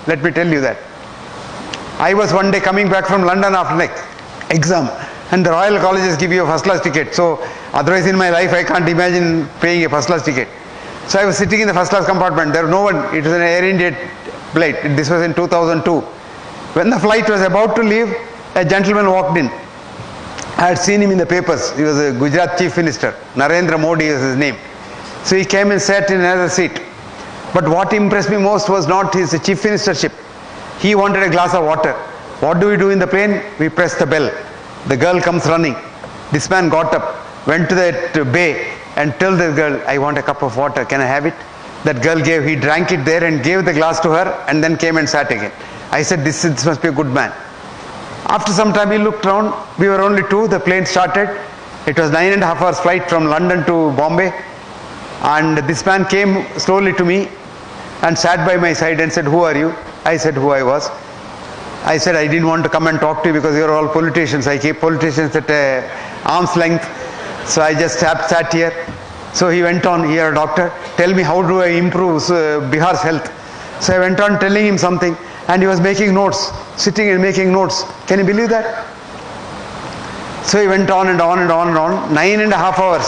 Let me tell you that. I was one day coming back from London after an exam, and the Royal Colleges give you a first class ticket. So otherwise in my life I can't imagine paying a first class ticket. So I was sitting in the first class compartment. There was no one. It was an Air India flight. This was in 2002. When the flight was about to leave, a gentleman walked in. I had seen him in the papers. He was a Gujarat Chief Minister. Narendra Modi is his name. So he came and sat in another seat. But what impressed me most was not his chief ministership. He wanted a glass of water. What do we do in the plane? We press the bell. The girl comes running. This man got up, went to that bay and told the girl, I want a cup of water. Can I have it? That girl gave, he drank it there and gave the glass to her and then came and sat again. I said, this must be a good man. After some time he looked around. We were only two. The plane started. It was 9.5 hours flight from London to Bombay. And this man came slowly to me and sat by my side and said, who are you? I said who I was. I said I didn't want to come and talk to you because you're all politicians. I keep politicians at arm's length. So I just sat here. So he went on, here, doctor, tell me how do I improve Bihar's health. So I went on telling him something and he was making notes, sitting and making notes. Can you believe that? So he went on and on and on and on, 9.5 hours.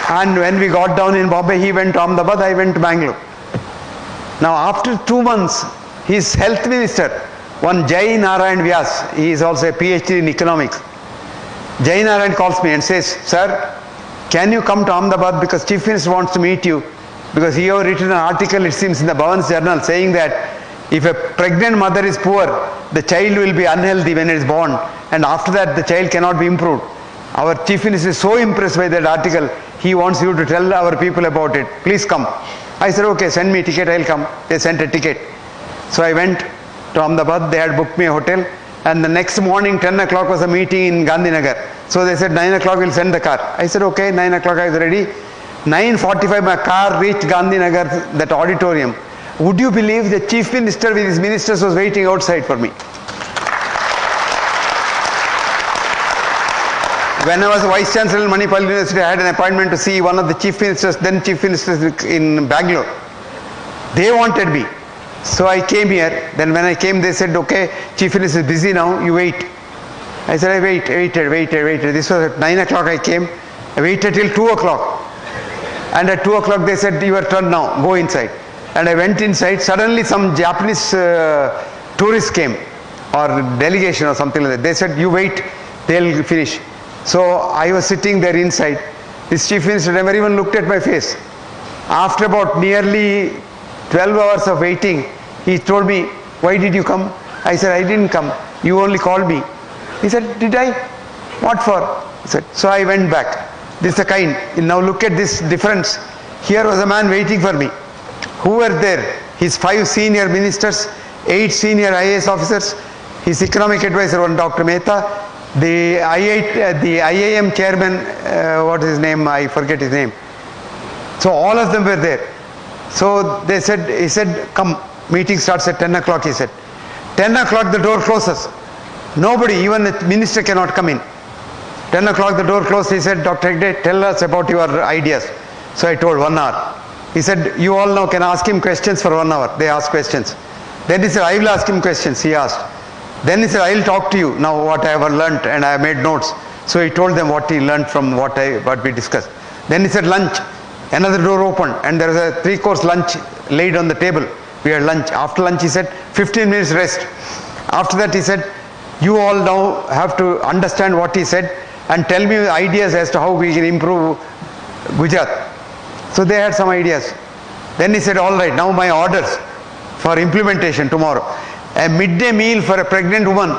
And when we got down in Bombay, he went to Ahmedabad, I went to Bangalore. Now after 2 months, his health minister, one Jai Narayan Vyas, he is also a PhD in economics. Jai Narayan calls me and says, sir, can you come to Ahmedabad because Chief Minister wants to meet you, because he has written an article, it seems, in the Bhavan's Journal saying that if a pregnant mother is poor, the child will be unhealthy when it is born, and after that the child cannot be improved. Our Chief Minister is so impressed by that article, he wants you to tell our people about it. Please come. I said, okay, send me a ticket, I'll come. They sent a ticket. So I went to Ahmedabad, they had booked me a hotel, and the next morning 10 o'clock was a meeting in Gandhinagar. So they said 9 o'clock we'll send the car. I said, okay, 9 o'clock I was ready. 9:45 my car reached Gandhinagar, that auditorium. Would you believe the Chief Minister with his ministers was waiting outside for me? When I was Vice Chancellor in Manipal University, I had an appointment to see one of the Chief Ministers, then Chief Ministers in Bangalore. They wanted me. So I came here. Then when I came, they said, okay, Chief Minister is busy now, you wait. I said, I waited. This was at 9 o'clock I came. I waited till 2 o'clock. And at 2 o'clock they said, your turn now, go inside. And I went inside. Suddenly some Japanese tourists came, or delegation or something like that. They said, you wait, they'll finish. So I was sitting there inside. This Chief Minister never even looked at my face. After about nearly 12 hours of waiting, he told me, why did you come? I said, I didn't come. You only called me. He said, did I? What for? He said, so I went back. This is the kind. Now look at this difference. Here was a man waiting for me. Who were there? His 5 senior ministers, 8 senior IAS officers, his economic advisor, one Dr. Mehta, the IIM chairman, what is his name? I forget his name. So all of them were there. So they said, he said, come, meeting starts at 10 o'clock, he said. 10 o'clock the door closes. Nobody, even the minister cannot come in. 10 o'clock the door closed. He said, Dr. Hegde, tell us about your ideas. So I told 1 hour. He said, you all now can ask him questions for 1 hour. They asked questions. Then he said, I will ask him questions. He asked. Then he said, I will talk to you now what I have learnt, and I have made notes. So he told them what he learnt from what we discussed. Then he said, lunch. Another door opened and there was a 3-course lunch laid on the table. We had lunch. After lunch he said, 15 minutes rest. After that he said, you all now have to understand what he said and tell me ideas as to how we can improve Gujarat. So they had some ideas. Then he said, all right, now my orders for implementation tomorrow. A midday meal for a pregnant woman,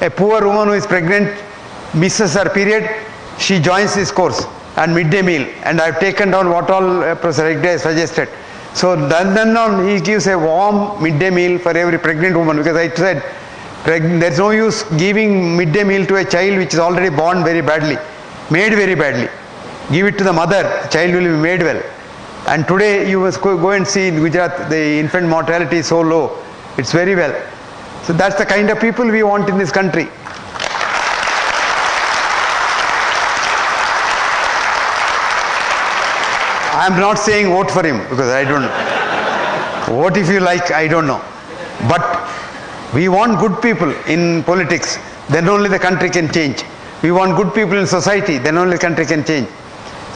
a poor woman who is pregnant, misses her period, she joins this course and midday meal. And I have taken down what all Professor Hegde has suggested. So then on he gives a warm midday meal for every pregnant woman, because I said, there is no use giving midday meal to a child which is already born very badly, made very badly. Give it to the mother, the child will be made well. And today you must go and see in Gujarat, the infant mortality is so low. It's very well. So that's the kind of people we want in this country. I am not saying vote for him, because I don't. Vote if you like, I don't know. But we want good people in politics, then only the country can change. We want good people in society, then only the country can change.